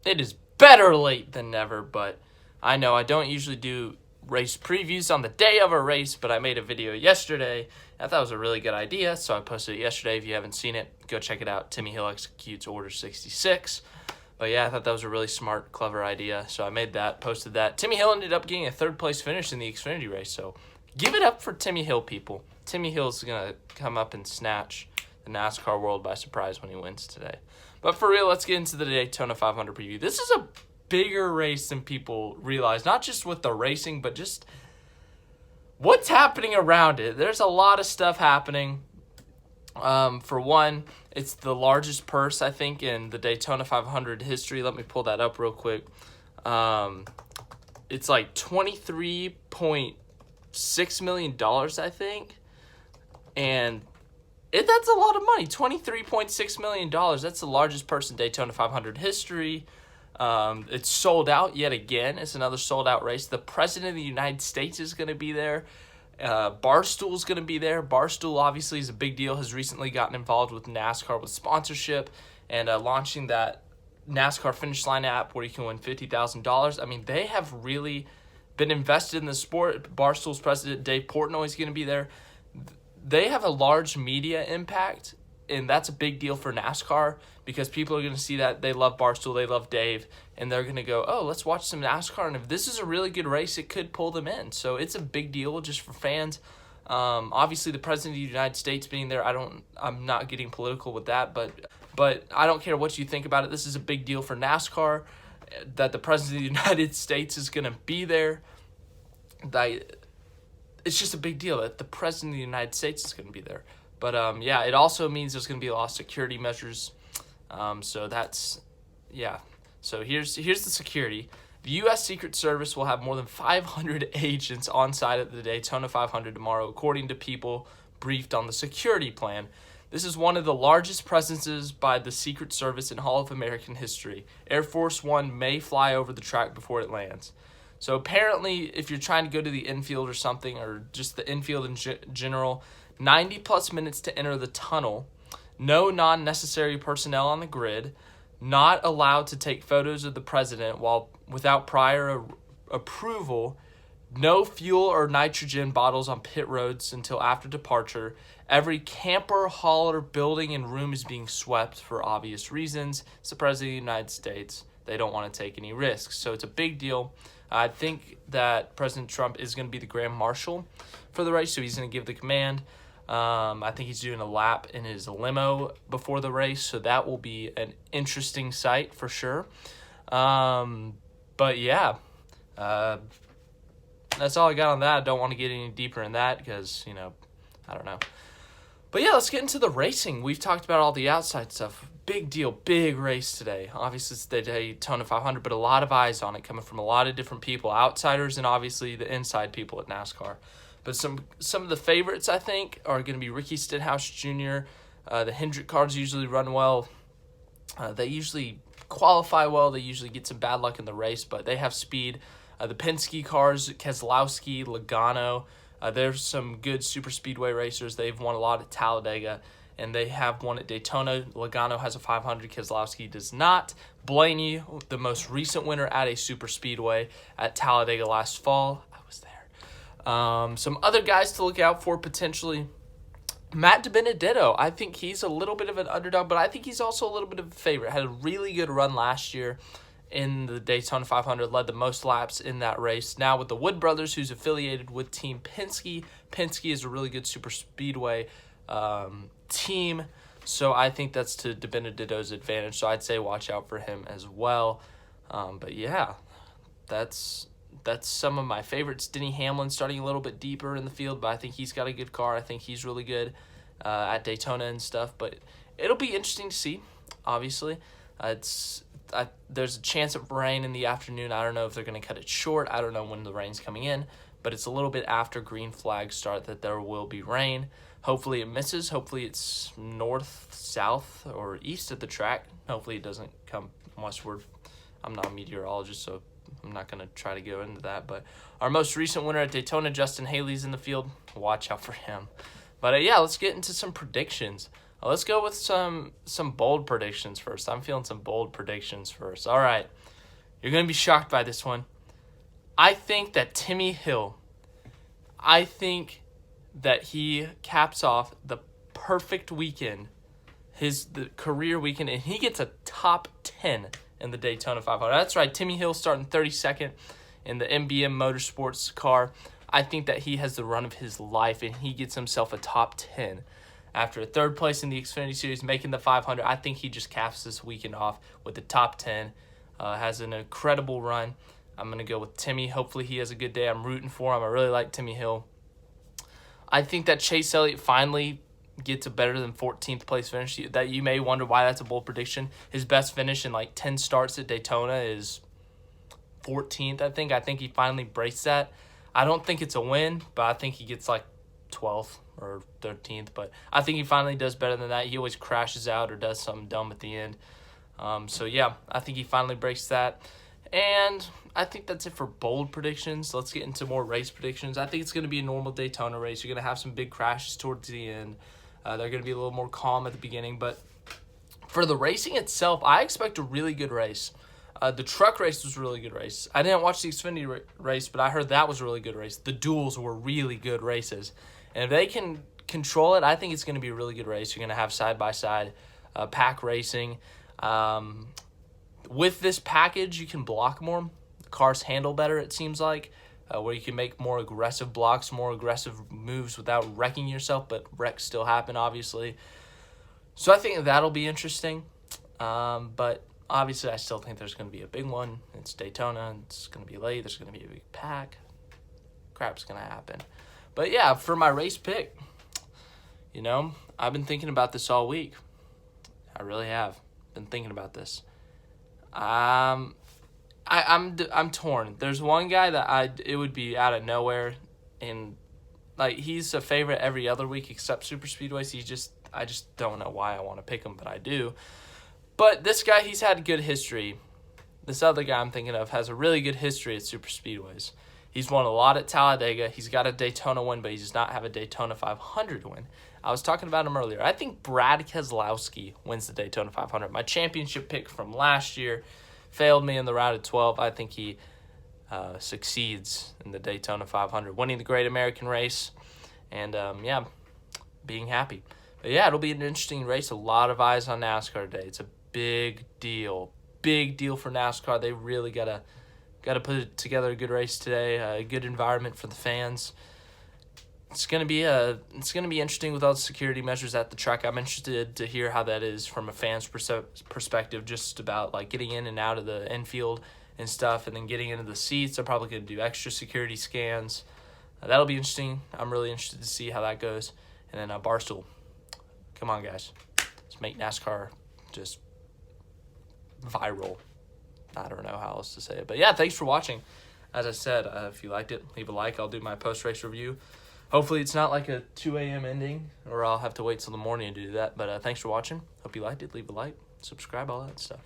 It is better late than never, but I know I don't usually do race previews on the day of a race, but I made a video yesterday. I thought it was a really good idea, so I posted it yesterday. If you haven't seen it, go check it out. Timmy Hill executes Order 66. But yeah, I thought that was a really smart, clever idea, so I made that, posted that. Timmy Hill ended up getting a third-place finish in the Xfinity race, so give it up for Timmy Hill, people. Timmy Hill's going to come up and snatch the NASCAR world by surprise when he wins today. But for real, let's get into the Daytona 500 preview. This is a bigger race than people realize, not just with the racing, but just what's happening around it. There's a lot of stuff happening. For one, it's the largest purse, I think, in the Daytona 500 history. Let me pull that up real quick. It's like $23.6 million, I think. And that's a lot of money, $23.6 million. That's the largest purse in Daytona 500 history. It's sold out yet again. It's another sold-out race. The President of the United States is going to be there. Barstool's going to be there. Barstool, obviously, is a big deal. Has recently gotten involved with NASCAR with sponsorship and launching that NASCAR Finish Line app where you can win $50,000. I mean, they have really been invested in the sport. Barstool's president, Dave Portnoy, is going to be there. They have a large media impact, and that's a big deal for NASCAR because people are going to see that. They love Barstool, they love Dave, and they're going to go, oh, let's watch some NASCAR, and if this is a really good race, it could pull them in. So it's a big deal just for fans. Obviously, the President of the United States being there, I'm not getting political with that, but I don't care what you think about it. This is a big deal for NASCAR that the President of the United States is going to be there. It's just a big deal that the President of the United States is going to be there. But, yeah, it also means there's going to be a lot of security measures. So that's, yeah. So here's the security. The U.S. Secret Service will have more than 500 agents on site at the Daytona 500 tomorrow, according to people briefed on the security plan. This is one of the largest presences by the Secret Service in all of American history. Air Force One may fly over the track before it lands. So apparently, if you're trying to go to the infield or something, or just the infield in general, 90-plus minutes to enter the tunnel, no non-necessary personnel on the grid, not allowed to take photos of the president without prior approval, no fuel or nitrogen bottles on pit roads until after departure. Every camper, hauler, building, and room is being swept for obvious reasons. It's the President of the United States. They don't want to take any risks. So it's a big deal. I think that President Trump is going to be the Grand Marshal for the race, so he's going to give the command. I think he's doing a lap in his limo before the race, so that will be an interesting sight for sure. But yeah, that's all I got on that. I don't want to get any deeper in that because, I don't know. But yeah, let's get into the racing. We've talked about all the outside stuff. Big deal, big race today. Obviously, it's the Daytona 500, but a lot of eyes on it coming from a lot of different people, outsiders and obviously the inside people at NASCAR. But some of the favorites, I think, are going to be Ricky Stenhouse Jr. The Hendrick cars usually run well. They usually qualify well. They usually get some bad luck in the race, but they have speed. The Penske cars, Keselowski, Logano, there's some good super speedway racers. They've won a lot at Talladega, and they have one at Daytona. Logano has a 500. Keselowski does not. Blaney, the most recent winner at a super speedway at Talladega last fall. I was there. Some other guys to look out for potentially. Matt DiBenedetto, I think he's a little bit of an underdog, but I think he's also a little bit of a favorite. Had a really good run last year in the Daytona 500, led the most laps in that race. Now with the Wood brothers, who's affiliated with Team Penske. Penske is a really good super speedway team, so I think that's to DiBenedetto's advantage, so I'd say watch out for him as well. But yeah, that's some of my favorites. Denny Hamlin starting a little bit deeper in the field, but I think he's got a good car. I think he's really good at Daytona and stuff, but it'll be interesting to see, obviously. There's a chance of rain in the afternoon. I don't know if they're going to cut it short. I don't know when the rain's coming in, but it's a little bit after green flags start that there will be rain. Hopefully it misses. Hopefully it's north, south, or east of the track. Hopefully it doesn't come westward. I'm not a meteorologist, so I'm not going to try to go into that. But our most recent winner at Daytona, Justin Haley's in the field. Watch out for him. But yeah, let's get into some predictions. Let's go with some bold predictions first. I'm feeling some bold predictions first. All right. You're going to be shocked by this one. I think that Timmy Hill, I think that he caps off the perfect weekend, the career weekend, and he gets a top 10 in the Daytona 500. That's right. Timmy Hill starting 32nd in the MBM Motorsports car. I think that he has the run of his life, and he gets himself a top 10. After a third place in the Xfinity Series, making the 500, I think he just caps this weekend off with the top 10. Has an incredible run. I'm going to go with Timmy. Hopefully he has a good day. I'm rooting for him. I really like Timmy Hill. I think that Chase Elliott finally gets a better than 14th place finish. That you may wonder why that's a bold prediction. His best finish in like 10 starts at Daytona is 14th, I think. I think he finally breaks that. I don't think it's a win, but I think he gets like 12th or 13th. But I think he finally does better than that. He always crashes out or does something dumb at the end. So, yeah, I think he finally breaks that. And I think that's it for bold predictions. Let's get into more race predictions. I think it's going to be a normal Daytona race. You're going to have some big crashes towards the end. They're going to be a little more calm at the beginning. But for the racing itself, I expect a really good race. The truck race was a really good race. I didn't watch the Xfinity race, but I heard that was a really good race. The duels were really good races. And if they can control it, I think it's going to be a really good race. You're going to have side-by-side pack racing. With this package, you can block more. The cars handle better, it seems like, where you can make more aggressive blocks, more aggressive moves without wrecking yourself, but wrecks still happen, obviously. So I think that'll be interesting. But obviously, I still think there's going to be a big one. It's Daytona. It's going to be late. There's going to be a big pack. Crap's going to happen. But yeah, for my race pick, I've been thinking about this all week. I really have been thinking about this. I'm torn. There's one guy that it would be out of nowhere, and like he's a favorite every other week except super speedways. I just don't know why I want to pick him, but I do. But this guy, he's had good history. This other guy I'm thinking of has a really good history at super speedways. He's won a lot at Talladega. He's got a Daytona win, but he does not have a Daytona 500 win. I was talking about him earlier. I think Brad Keselowski wins the Daytona 500. My championship pick from last year failed me in the round of 12. I think he succeeds in the Daytona 500, winning the Great American Race, and being happy. But yeah, it'll be an interesting race. A lot of eyes on NASCAR today. It's a big deal for NASCAR. They really gotta put together a good race today, a good environment for the fans. It's gonna be interesting with all the security measures at the track. I'm interested to hear how that is from a fan's perspective, just about like getting in and out of the infield and stuff, and then getting into the seats. They're probably gonna do extra security scans. That'll be interesting. I'm really interested to see how that goes. And then Barstool, come on guys, let's make NASCAR just viral. I don't know how else to say it, but yeah, thanks for watching. As I said, if you liked it, leave a like. I'll do my post-race review. Hopefully it's not like a 2 a.m. ending, or I'll have to wait till the morning to do that. But thanks for watching. Hope you liked it. Leave a like, subscribe, all that stuff.